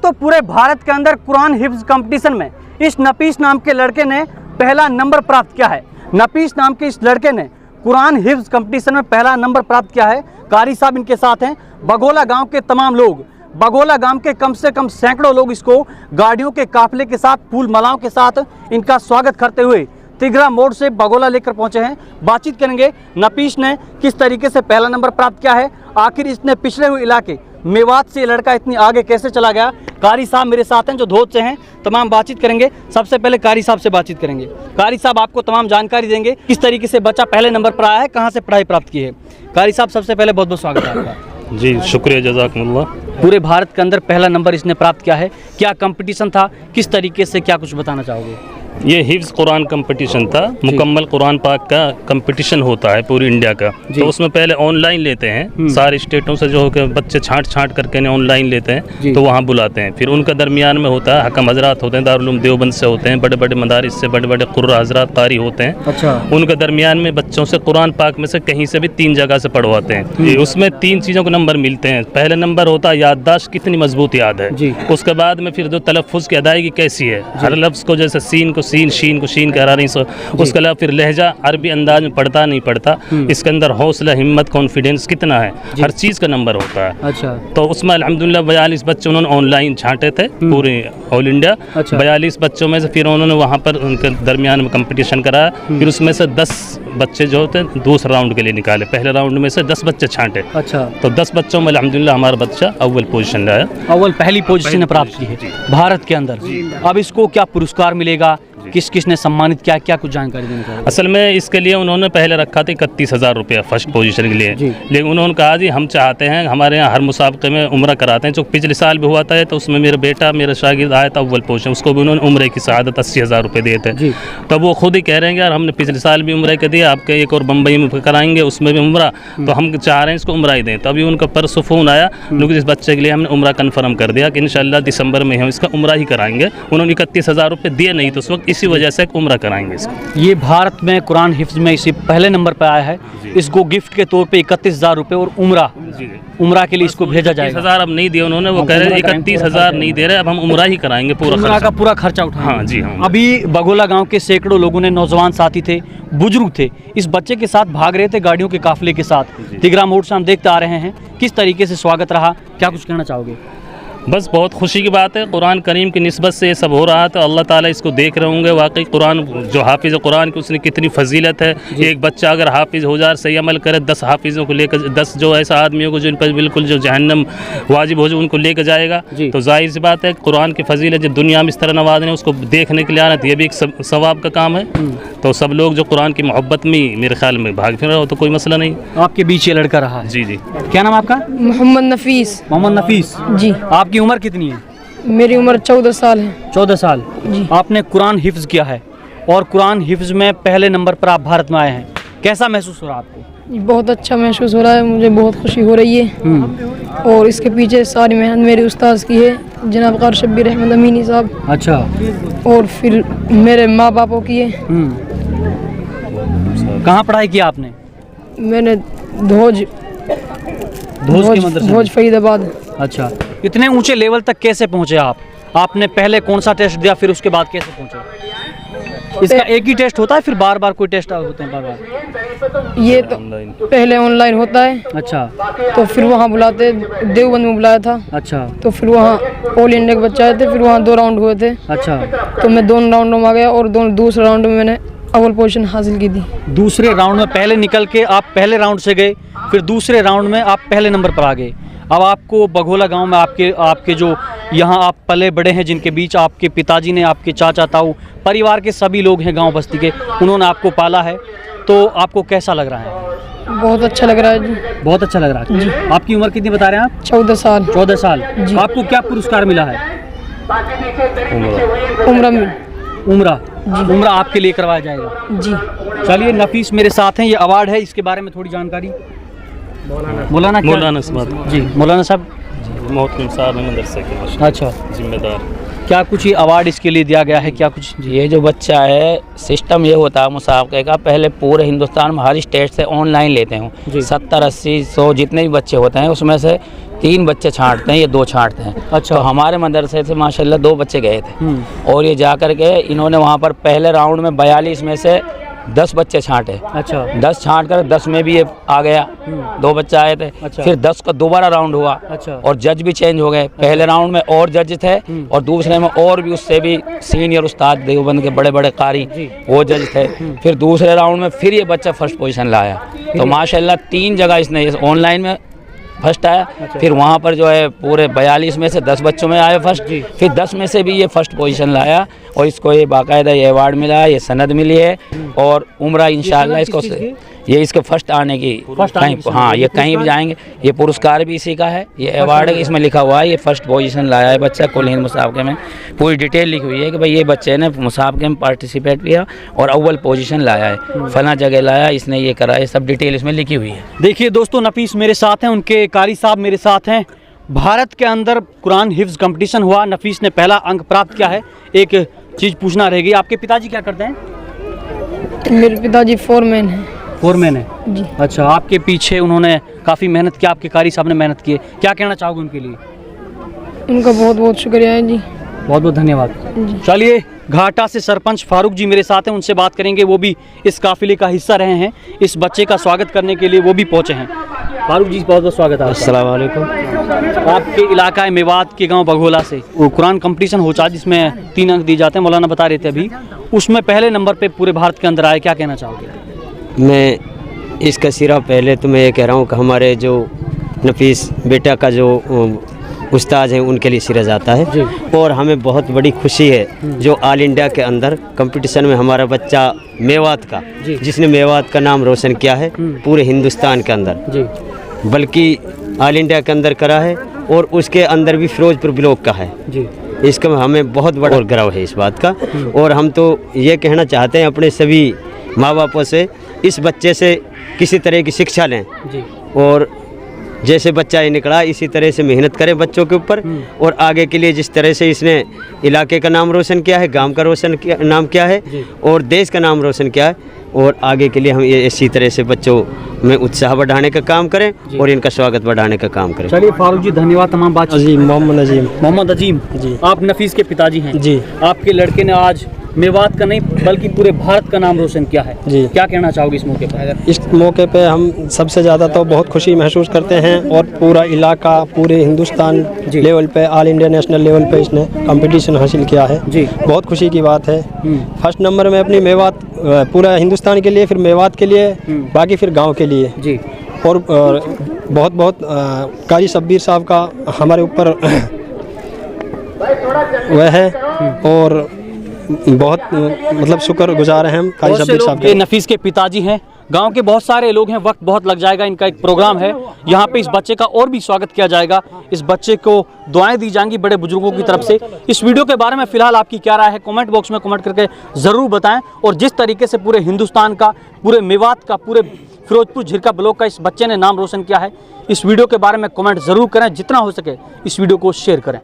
दोस्तों पूरे भारत के अंदर कुरान हिफ्ज कंपटीशन में इस नफीस नाम के लड़के ने पहला नंबर प्राप्त किया है। नफीस नाम के इस लड़के ने कुरान हिफ्ज कंपटीशन में पहला नंबर प्राप्त किया है। कारी साहब इनके साथ हैं। बगोला गांव के तमाम लोग, बगोला गांव के कम से कम सैकड़ों लोग इसको गाड़ियों के काफिले के साथ, फूल मालाओं के साथ इनका स्वागत करते हुए तिगरा मोड़ से बगोला लेकर पहुंचे हैं। बातचीत करेंगे नफीस ने किस तरीके से पहला नंबर प्राप्त किया है, आखिर इसने पिछड़े हुए इलाके मेवात से लड़का इतनी आगे कैसे चला गया। कारी साहब मेरे साथ हैं जो धोत से हैं, तमाम बातचीत करेंगे। सबसे पहले कारी साहब से बातचीत करेंगे। कारी साहब आपको तमाम जानकारी देंगे किस तरीके से बच्चा पहले नंबर पर आया है, कहाँ से पढ़ाई प्राप्त की है। कारी साहब सबसे पहले बहुत बहुत स्वागत है आपका। जी शुक्रिया, जज़ाकुमुल्लाह। पूरे भारत के अंदर पहला नंबर इसने प्राप्त किया है, क्या कंपटीशन था, किस तरीके से, क्या कुछ बताना चाहोगे। ये हिफ्ज़ कुरान कंपटीशन था, मुकम्मल कुरान पाक का कंपटीशन होता है पूरी इंडिया का। तो उसमें पहले ऑनलाइन लेते हैं, सारे स्टेटों से जो बच्चे छांट करके ऑनलाइन लेते हैं, तो वहाँ बुलाते हैं। फिर उनका दरमियान में होता है, हकम हजरात होते हैं, दारुल उलूम देवबंद से होते हैं, बड़े बड़े मदारिस से बड़े बड़े कुर्रा हजरात कारी होते हैं। अच्छा। उनके दरमियान में बच्चों से कुरान पाक में से कहीं से भी 3 जगह से पढ़वाते हैं। उसमें 3 चीज़ों को नंबर मिलते हैं। पहले नंबर होता है याददाश्त, कितनी मजबूत याद है। उसके बाद में फिर जो तलफ़ुज़ की अदायगी कैसी है, हर लफ्ज़ को जैसे सीन को सीन, शीन को शीन कह रही। उसके अलावा फिर लहजा अरबी अंदाज में पढ़ता नहीं पढ़ता, इसके अंदर हौसला, हिम्मत, कॉन्फिडेंस कितना है, हर चीज़ का नंबर होता है। अच्छा। तो उसमें अल्हम्दुलिल्लाह 42 बच्चे उन्होंने ऑनलाइन छांटे थे पूरे ऑल इंडिया। 42 बच्चों में से फिर उन्होंने वहाँ पर उनके दरमियान में कंपटीशन कराया। फिर उसमें से 10 बच्चे जो होते हैं दूसरे राउंड के लिए निकाले। पहले राउंड में से 10 बच्चे छांटे। अच्छा। तो 10 बच्चों में अल्हम्दुलिल्लाह हमारा बच्चा अव्वल पोजीशन लाया, अव्वल पहली पोजीशन प्राप्त की है भारत के अंदर। अब इसको क्या पुरस्कार मिलेगा, किस किस ने सम्मानित किया, क्या कुछ जानकारी देना चाहिए। असल में इसके लिए उन्होंने पहले रखा था 31,000 रुपया फर्स्ट पोजीशन के लिए, लेकिन उन्होंने कहा जी हम चाहते हैं, हमारे यहाँ हर मुसाबके में उम्रा कराते हैं, जो पिछले साल भी हुआ था, तो उसमें मेरा बेटा, मेरा शागिर्द आया था अव्वल पोजीशन, उसको भी उन्होंने उम्रे की शहादत 80,000 रुपये दिए थे। तब वो खुद ही कह रहे हैं यार हमने पिछले साल भी उम्र के दिया, आपके एक और बम्बई में कराएंगे उसमें भी उम्रा, तो हम चाह रहे हैं इसको उम्रा ही दें। तो अभी उनका परसों फ़ोन आया, लेकिन इस बच्चे के लिए हमने उम्रा कन्फर्म कर दिया कि इंशाल्लाह दिसंबर में हम इसका उम्रा ही कराएंगे। उन्होंने 31,000 रुपये दिए नहीं, तो उस वक्त इसी वजह से उम्रा कराएंगे इसको। ये भारत में कुरान हिफ्ज में इसी पहले नंबर पर आया है। इसको गिफ्ट के तौर पे 31,000 रुपये और उम्रा के लिए इसको भेजा जाएगा। 31,000 अब नहीं दिए उन्होंने, वो कह रहे हैं 31,000 नहीं दे रहे, अब हम उम्रा ही कराएंगे, पूरा खर्चा उठाएंगे। हाँ जी हाँ। अभी बगोला गांव के सैकड़ों लोगों ने, नौजवान साथी थे, बुजुर्ग थे, इस बच्चे के साथ भाग रहे थे गाड़ियों के काफिले के साथ। तिगरा मोड़ से हम देखते आ रहे हैं किस तरीके से स्वागत रहा, क्या कुछ कहना चाहोगे। बस बहुत खुशी की बात है, कुरान करीम की निस्बत से ये सब हो रहा है, तो अल्लाह ताला इसको देख रहे होंगे। वाकई कुरान जो हाफिज़ कुरान की उसने कितनी फजीलत है। एक बच्चा अगर हाफिज़ हो जाए, सही अमल करे, 10 हाफिज़ों को लेकर, 10 जो ऐसा आदमियों को जिन पर बिल्कुल जो जहन्नम वाजिब हो जाए उनको लेकर जाएगा, तो जाहिर सी बात है कुरान की फजीलत जब दुनिया में इस तरह नवाजने, उसको देखने के लिए आना, तो ये भी एक सवाब का काम है। तो सब लोग जो कुरान की मोहब्बत में मेरे ख्याल में भाग फिर रहे हो तो कोई मसला नहीं। आपके बीच ये लड़का रहा है। जी जी। क्या नाम आपका। मोहम्मद नफीस। मोहम्मद नफीस जी। आपकी उम्र कितनी है। मेरी उम्र 14 साल है। 14 साल जी। आपने कुरान हिफ्ज किया है और कुरान हिफ्ज में पहले नंबर पर आप भारत में आए हैं, कैसा महसूस हो रहा है आपको। बहुत अच्छा महसूस हो रहा है, मुझे बहुत खुशी हो रही है। और इसके पीछे सारी मेहनत मेरे उस्ताद की है, जनाब कार शब्बीर अहमद अमीनी साहब। अच्छा। और फिर मेरे माँ बापों की है। कहाँ पढ़ाई किया आपने। मैंने धोज फरीदाबाद। अच्छा। इतने ऊंचे लेवल तक कैसे पहुंचे आप। आपने पहले कौन सा टेस्ट दिया, फिर उसके बाद कैसे पहुंचे। इसका एक ही टेस्ट होता है, फिर बार बार कोई टेस्ट होते हैं बार बार। ये तो पहले ऑनलाइन होता है। अच्छा। तो फिर वहाँ बुलाते, देवबंद में बुलाया था। अच्छा। तो फिर वहाँ ऑल इंडिया के बच्चे आए थे, फिर वहाँ 2 राउंड हुए थे। अच्छा। तो मैं 2 राउंडों में आ गया और दूसरे राउंड में मैंने अव्वल पोजीशन हासिल की थी। दूसरे राउंड में पहले निकल के आप पहले राउंड से गए, फिर दूसरे राउंड में आप पहले नंबर पर आ गए। अब आपको बगोला गांव में आपके जो यहाँ आप पले बड़े हैं, जिनके बीच आपके पिताजी ने, आपके चाचा ताऊ, परिवार के सभी लोग हैं गांव बस्ती के, उन्होंने आपको पाला है, तो आपको कैसा लग रहा है। बहुत अच्छा लग रहा है जी। बहुत अच्छा लग रहा है जी। आपकी उम्र कितनी बता रहे हैं आप। 14 साल। 14 साल जी। आपको क्या पुरस्कार मिला है। उम्रा आपके लिए करवाया जाएगा जी। चलिए नफीस मेरे साथ हैं, ये अवार्ड है, इसके बारे में थोड़ी जानकारी। मौलाना साहब जी। मौलाना साहब मोहतरम साहब मदरसे के अच्छा जिम्मेदार, क्या कुछ अवार्ड इसके लिए दिया गया है, क्या कुछ। ये जो बच्चा है, सिस्टम ये होता है मुसाबके का, पहले पूरे हिंदुस्तान में हर स्टेट से ऑनलाइन लेते हैं। 70, 80, 100 जितने भी बच्चे होते हैं उसमें से 3 बच्चे छांटते हैं, ये 2 छांटते हैं। अच्छा। तो हमारे मदरसे से माशाल्लाह 2 बच्चे गए थे और ये जा कर के इन्होंने वहाँ पर पहले राउंड में 42 में से 10 बच्चे छांटे। अच्छा। 10 छांट कर 10 में भी ये आ गया, 2 बच्चे आए थे। अच्छा। फिर 10 का दोबारा राउंड हुआ। अच्छा। और जज भी चेंज हो गए। पहले राउंड में और जज थे और दूसरे में और भी उससे भी सीनियर उस्ताद देवबंद के बड़े बड़े कारी वो जज थे। फिर दूसरे राउंड में फिर ये बच्चा फर्स्ट पोजीशन लाया। तो माशाल्लाह 3 जगह इसने ऑनलाइन में फर्स्ट आया। फिर वहाँ पर जो है पूरे 42 में से 10 बच्चों में आया फर्स्ट। फिर 10 में से भी ये फर्स्ट पोजीशन लाया और इसको ये बाकायदा ये अवार्ड मिला, ये सनद मिली है और उम्रा इंशाल्लाह इसको ये इसके फर्स्ट आने की कहीं, हाँ ये कहीं भी जाएंगे। ये पुरस्कार भी इसी का है, ये अवार्ड है, इसमें लिखा हुआ है ये फर्स्ट पोजीशन लाया है बच्चा कुल हिंद मुसाबके में। पूरी डिटेल लिखी हुई है कि भाई ये बच्चे ने मुसाबके में पार्टिसिपेट किया और अव्वल पोजीशन लाया है, फला जगह लाया, इसने ये करा, ये सब डिटेल इसमें लिखी हुई है। देखिए दोस्तों, नफीस मेरे साथ हैं, उनके कारी साहब मेरे साथ हैं। भारत के अंदर कुरान हिफ्ज कंपटीशन हुआ, नफीस ने पहला अंक प्राप्त किया है। एक चीज़ पूछना रहेगी, आपके पिताजी क्या करते हैं? मेरे पिताजी फोरमैन हैं। फोरमैन है जी। अच्छा, आपके पीछे उन्होंने काफ़ी मेहनत की, आपके कारी साहब ने मेहनत की है, क्या कहना चाहोगे उनके लिए? उनका बहुत बहुत शुक्रिया है जी। बहुत बहुत धन्यवाद। चलिए, घाटा से सरपंच फारूक जी मेरे साथ हैं, उनसे बात करेंगे। वो भी इस काफिले का हिस्सा रहे हैं, इस बच्चे का स्वागत करने के लिए वो भी पहुंचे हैं। फारूक जी, बहुत बहुत स्वागत है। अस्सलाम वालेकुम। आपके इलाका मेवात के गांव बघोला से वो कुरान कंपटीशन हो चाहा जिसमें 3 अंक दिए जाते हैं, मौलाना बता रहे थे अभी, उसमें पहले नंबर पे पूरे भारत के अंदर आए, क्या कहना चाहोगे? मैं इसका सिरा पहले तो मैं ये कह रहा हूँ कि हमारे जो नफीस बेटा का जो उस्ताद हैं उनके लिए सिरा जाता है और हमें बहुत बड़ी खुशी है जो ऑल इंडिया के अंदर कंपटीशन में हमारा बच्चा मेवात का, जिसने मेवात का नाम रोशन किया है पूरे हिंदुस्तान के अंदर, बल्कि ऑल इंडिया के अंदर करा है और उसके अंदर भी फिरोजपुर ब्लॉक का है। इसका हमें बहुत बड़ा गर्व है इस बात का। और हम तो ये कहना चाहते हैं अपने सभी माँ बापों से, इस बच्चे से किसी तरह की शिक्षा लें और जैसे बच्चा ये निकला इसी तरह से मेहनत करें बच्चों के ऊपर और आगे के लिए जिस तरह से इसने इलाके का नाम रोशन किया है, गांव का नाम किया है और देश का नाम रोशन किया है, और आगे के लिए हम ये इसी तरह से बच्चों में उत्साह बढ़ाने का काम करें और इनका स्वागत बढ़ाने का काम करें। चलिए फारूक जी, धन्यवाद तमाम बात। मोहम्मद अजीम जी, आप नफीस के पिताजी हैं जी। आपके लड़के ने आज मेवात का नहीं बल्कि पूरे भारत का नाम रोशन किया है जी। क्या कहना चाहोगे इस मौके पर? इस मौके पे हम सबसे ज़्यादा तो बहुत खुशी महसूस करते हैं और पूरा इलाका पूरे हिंदुस्तान लेवल पे, ऑल इंडिया नेशनल लेवल पे इसने कंपटीशन हासिल किया है जी। बहुत खुशी की बात है। फर्स्ट नंबर में अपनी मेवात पूरा हिंदुस्तान के लिए, फिर मेवात के लिए, बाकी फिर गाँव के लिए जी। और बहुत बहुत कारी शब्बीर साहब का हमारे ऊपर वह है और बहुत मतलब शुक्रगुजार हैं हम कारी शब्बीर साहब के। नफीस के पिताजी हैं, गांव के बहुत सारे लोग हैं, वक्त बहुत लग जाएगा, इनका एक प्रोग्राम है यहाँ पे, इस बच्चे का और भी स्वागत किया जाएगा, इस बच्चे को दुआएं दी जाएंगी बड़े बुजुर्गों की तरफ से। इस वीडियो के बारे में फिलहाल आपकी क्या राय है कमेंट बॉक्स में कमेंट करके ज़रूर बताएं, और जिस तरीके से पूरे हिंदुस्तान का, पूरे मेवात का, पूरे फिरोजपुर झिरका ब्लॉक का इस बच्चे ने नाम रोशन किया है, इस वीडियो के बारे में कमेंट ज़रूर करें, जितना हो सके इस वीडियो को शेयर करें।